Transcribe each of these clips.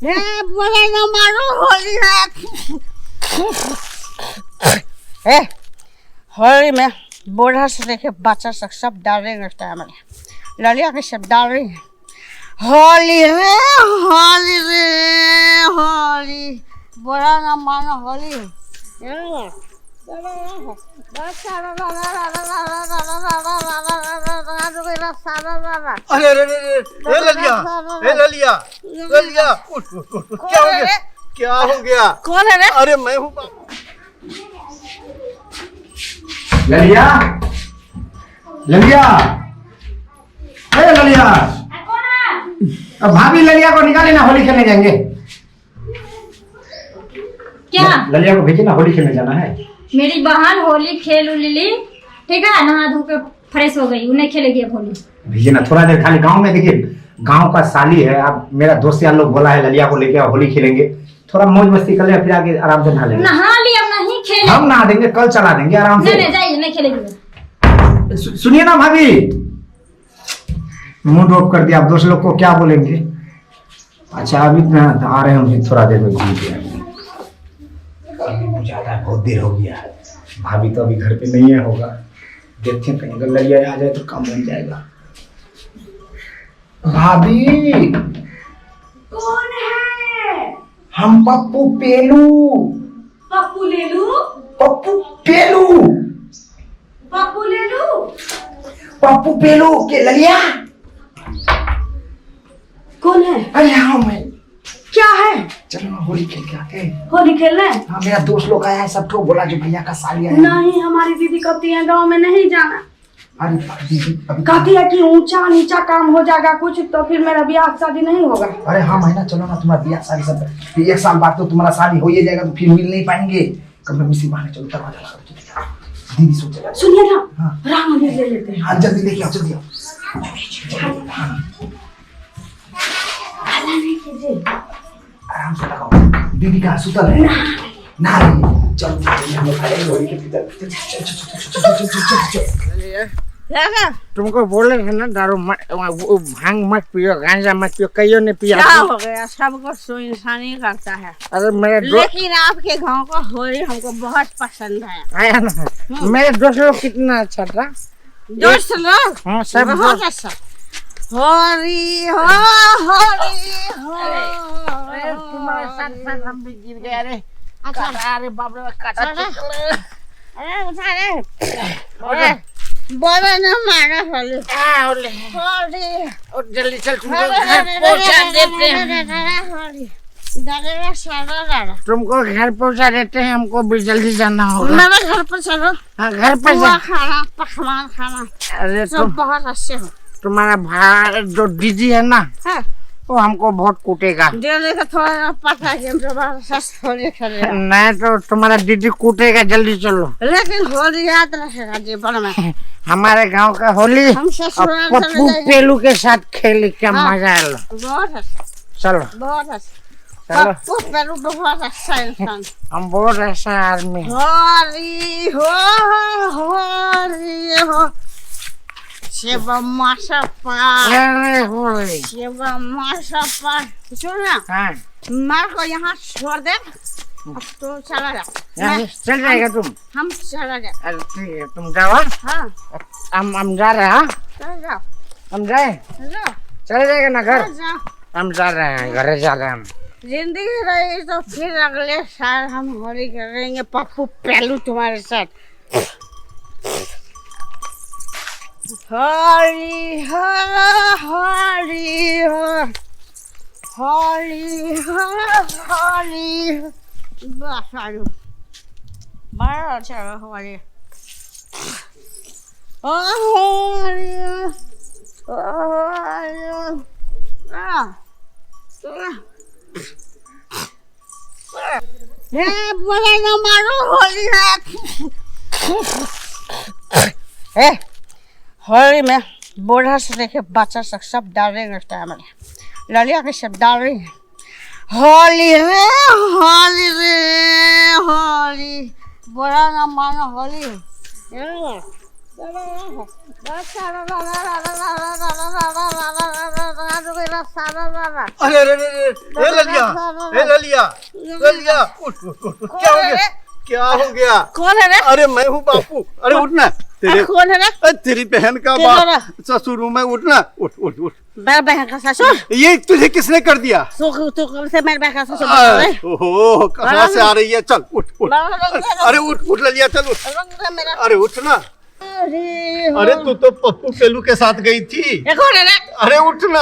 बोले ना मारो होली है। होली में बूढ़ा से लेके बच्चा तक सब डालेंगे इस टाइम में। ललिया के सब डाल रही है। होली रे होली रे होली, बूढ़ा ना मानो होली। अरे अरे अरे ललिया, ललिया ललिया, उठ उठ उठ, क्या हो गया? क्या हो गया? कौन है रे? अरे मैं हूँ। ललिया, ललिया, अरे ललिया, अब भाभी ललिया को निकाले ना, होली खेलने जाएंगे। क्या ललिया को भेजे ना, होली खेलने जाना है। मेरी बहन होली खेल ली, ठीक है, नहा धो के फ्रेश हो गई, उन्हें खेलेगी अब होली। भेजे ना थोड़ा देर, खाली गांव में देखिए, गांव का साली है। अब मेरा दोस्त यार लोग बोला है ललिया को लेके होली खेलेंगे, थोड़ा मौज मस्ती कर ले, फिर आगे आराम से नहा लेंगे। नहा ली, अब नहीं खेले। हम नहा देंगे, कल चला देंगे आराम से। नहीं जाइए, नहीं खेलेगी। सुनिए ना भाभी, मूड ऑफ कर दिया। अब दोस्त लोग को क्या बोलेंगे। अच्छा अभी आ रहे हैं, थोड़ा देर में घूम के बुझाता है, बहुत देर हो गया है। भाभी तो अभी घर पे नहीं है, होगा देखते हैं, कहीं अगर ललिया आ जाए तो काम बन जाएगा। भाभी कौन है? हम पप्पू पेलू। पप्पू ले लू, पप्पू पेलू, पप्पू ले लू। पप्पू पेलू के ललिया। कौन है? अरे हाँ मैं। क्या है? चलो ना होली खेल के आते हैं। होली खेलना है? हाँ मेरा दोस्त लोग आया है, सब ठोक बोला जो भैया का साली आया। नहीं, हमारी दीदी कहती है गांव में नहीं जाना। अरे दीदी कहती है कि ऊंचा नीचा काम हो जाएगा कुछ, तो फिर मेरा ब्याह शादी नहीं होगा। अरे हाँ महीना चलो ना, तुम्हारा ब्याह शादी सब, फिर 1 साल बाद तो तुम्हारा शादी हो ही जाएगा, तो फिर मिल नहीं पाएंगे। कब मिसी बहाने चलो, दरवाजा लगा दो, दीदी सोचेगा। सुनिए ना, हाँ राम मंदिर ले लेते हैं। हाँ जल्दी लेके आओ, जल्दी आओ। आराम से लगाओ, दीदी का सुतल है ना। चलो हम लोग आए होली के भीतर। तुमको बोले थे ना दारू भांग मत पियो, गांजा मत पियो, कईयों ने पिया। क्या हो गया, सबको सो इंसानी करता है। अरे मेरे लेकिन आपके गांव का होली हमको बहुत पसंद है। आया ना, मेरे दोस्त लोग कितना अच्छा था। दोस्त लोग? हाँ सब बहुत अच्छा। होली हो होली हो, तुम्हारे साथ साथ हम भी गिर गए। अरे अच्छा, अरे बाप रे, काटा। अरे उठा रे, बोलो ना मारो होली। होली होली, और जल्दी चल, तुमको घर पहुंचा देते हैं। होली दादा सारा दादा, तुमको घर पहुंचा देते हैं, हमको भी जल्दी जाना होगा। मेरे घर पर चलो। हाँ घर पर जा। खाना पकवान खाना, अरे तुम बहुत अच्छे हो। तुम्हारा भाई जो दीदी है ना, हाँ? वो हमको बहुत कूटेगा। जल्दी का थोड़ा पता है कि हम जबरदस्त होली खेलेगा। नहीं तो तुम्हारा दीदी कूटेगा, जल्दी चलो। लेकिन होली याद रखेगा जीवन में। हमारे गांव का होली पप्पू पेलू के साथ खेली, क्या मजा आया। बहुत अच्छा, चलो बहुत अच्छा। पप्पू पेलू बहुत अच्छा इंसान, हम बहुत अच्छा आदमी। होली हो होली हो, शिव मासपा शिव मासपा। सुन ना, हाँ मार को यहाँ छोड़ दे, अब तो चला जा। चल जाएगा तुम? हम चला जाए। अरे ठीक है, तुम जाओ। हाँ हम जा रहे हैं। चल जाओ, हम जाए, चले जाएगा ना घर। हम जा रहे हैं, घर जा रहे हैं। हम जिंदगी रही तो फिर अगले साल हम होली करेंगे पप्पू पेलू तुम्हारे साथ। होली हो होली हो होली हो होली, बस आलू बड़ा अच्छा होली। होली बोले ना मारो होली है। होली में बूढ़ा से लेके बच्चा तक सब डालेंगे इस टाइम में। ललिया के सब डाल रही है। होली रे होली रे होली, बूढ़ा ना मानो होली। अरे अरे अरे ए ललिया, ए ललिया, ललिया, उठ उठ उठ, क्या हो गया? क्या हो गया? कौन है रे? अरे मैं हूँ बापू। अरे उठना, तेरे कौन है रे? तेरी बहन का बाप ससुर हूँ मैं, उठना, उठ उठ उठ। मेरे बहन का ससुर? ये तुझे किसने कर दिया? तू कब से मेरे बहन का ससुर बन रहा है? ओहो, कहाँ से आ रही है? चल उठ उठ। अरे उठ उठ ललिया, चल उठ। अरे उठना। अरे तू तो पप्पू पेलू के साथ गई थी। कौन है रे? अरे उठना।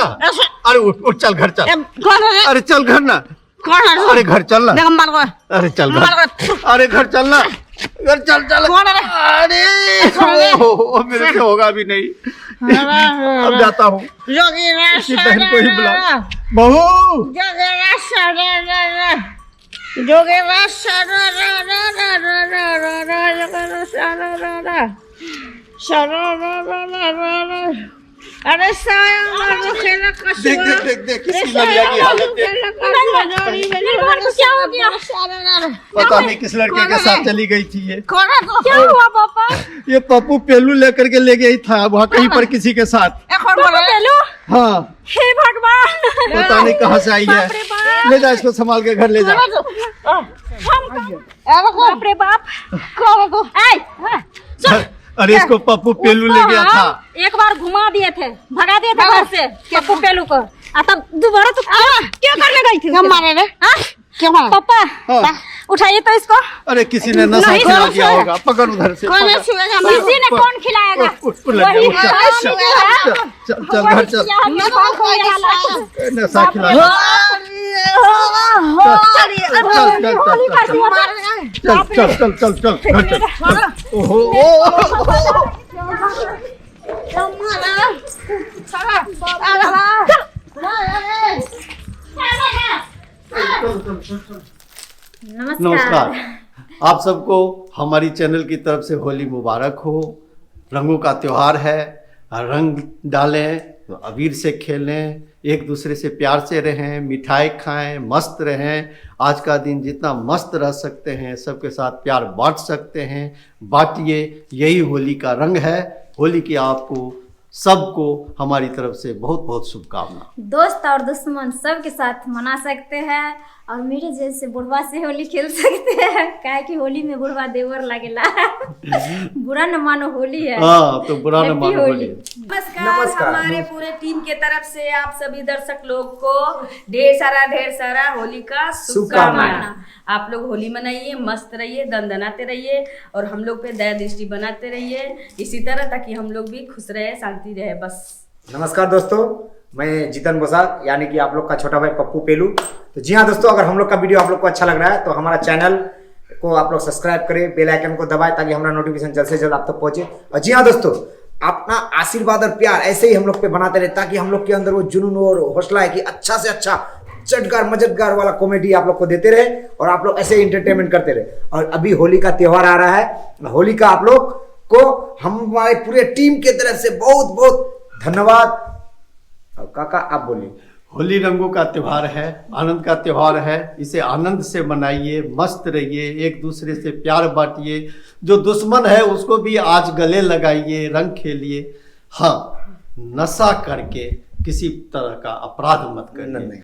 अरे उठ उठ, चल घर चल। कौन है रे? अरे चल घर ना। कौन है? अरे घर चल ना। देखो मार को। अरे चल घर। अरे घर चल ना। घर चल चल। कौन है रे? अरे ओहो, मेरे से होगा भी नहीं। अब जाता हूँ। इसी बहन को ही बुला। बहू। अरे देख देख देख देख किसकी लड़िया की हालत देख। क्या हो गया? पता नहीं किस लड़के के साथ चली गई थी ये। कौन है? क्या हुआ पापा? ये पप्पू पेलू लेकर के ले गई था वहाँ कहीं पर किसी के साथ। पापा पेलू? हाँ, हे भगवान, पता नहीं कहाँ से आई है। ले जा इसको, संभाल के घर ले जा। बाप रे बाप। अरे इसको पप्पू पेलू ले गया था। एक बार घुमा दिए थे, भगा दिए थे घर से पप्पू पेलू को। तब दोबारा तो क्या करने गई थी? क्या मारे रे? क्या मारे? पापा हाँ। उठाइए तो इसको। अरे किसी ने नशा नहीं, खिला नहीं, दिया होगा। पकड़ उधर से। कौन पकड़। छुएगा? किसी ने कौन खिलाएगा? उठ लड़िया, उठ, चल, चल, चल घर चल। नशा खिला दिया। चल चल चल चल चल घर चल। ओहो नमस्कार। आप सबको हमारी चैनल की तरफ से होली मुबारक हो। रंगों का त्योहार है, रंग डालें, अबीर से खेलें, एक दूसरे से प्यार से रहें, मिठाई खाएं, मस्त रहें। आज का दिन जितना मस्त रह सकते हैं, सबके साथ प्यार बांट सकते हैं, बांटिए। यही होली का रंग है। होली की आपको सबको हमारी तरफ से बहुत बहुत शुभकामना। दोस्त और दुश्मन सबके साथ मना सकते हैं और मेरे जैसे बुढ़वा से होली खेल सकते हैं। काहे कि होली में बुढ़वा देवर लगेला। बुरा न मानो, होली है। हाँ, तो बुरा न मानो होली। नमस्कार। हमारे पूरे टीम के तरफ से आप सभी दर्शक लोग को ढेर सारा होली का शुभकामना। आप लोग होली मनाइए, मस्त रहिए, दंदनाते रहिए और हम लोग पे दया दृष्टि बनाते रहिए इसी तरह, ताकि हम लोग भी खुश रहे, शांति रहे। बस नमस्कार दोस्तों, मैं जीतन बोसाक यानी कि आप लोग का छोटा भाई पप्पू पेलू। तो जी हाँ दोस्तों, अगर हम लोग का वीडियो आप लोग को अच्छा लग रहा है तो हमारा चैनल को आप लोग सब्सक्राइब करें, बेल आइकन को दबाएं ताकि हमारा नोटिफिकेशन जल्द से जल्द आप तक पहुंचे। और जी हाँ दोस्तों, अपना आशीर्वाद और प्यार ऐसे ही हम लोग पे बनाते रहे ताकि हम लोग के अंदर वो जुनून और हौसला है कि अच्छा से अच्छा चटकार मजेदार वाला कॉमेडी आप लोग को देते रहे और आप लोग ऐसे इंटरटेनमेंट करते रहे। और अभी होली का त्योहार आ रहा है, होली का आप लोग को हमारे पूरे टीम के तरफ से बहुत बहुत धन्यवाद। काका आप बोलिए। होली रंगों का त्योहार है, आनंद का त्योहार है। इसे आनंद से मनाइए, मस्त रहिए, एक दूसरे से प्यार बांटिए। जो दुश्मन है उसको भी आज गले लगाइए, रंग खेलिए। हाँ, नशा करके किसी तरह का अपराध मत करिए।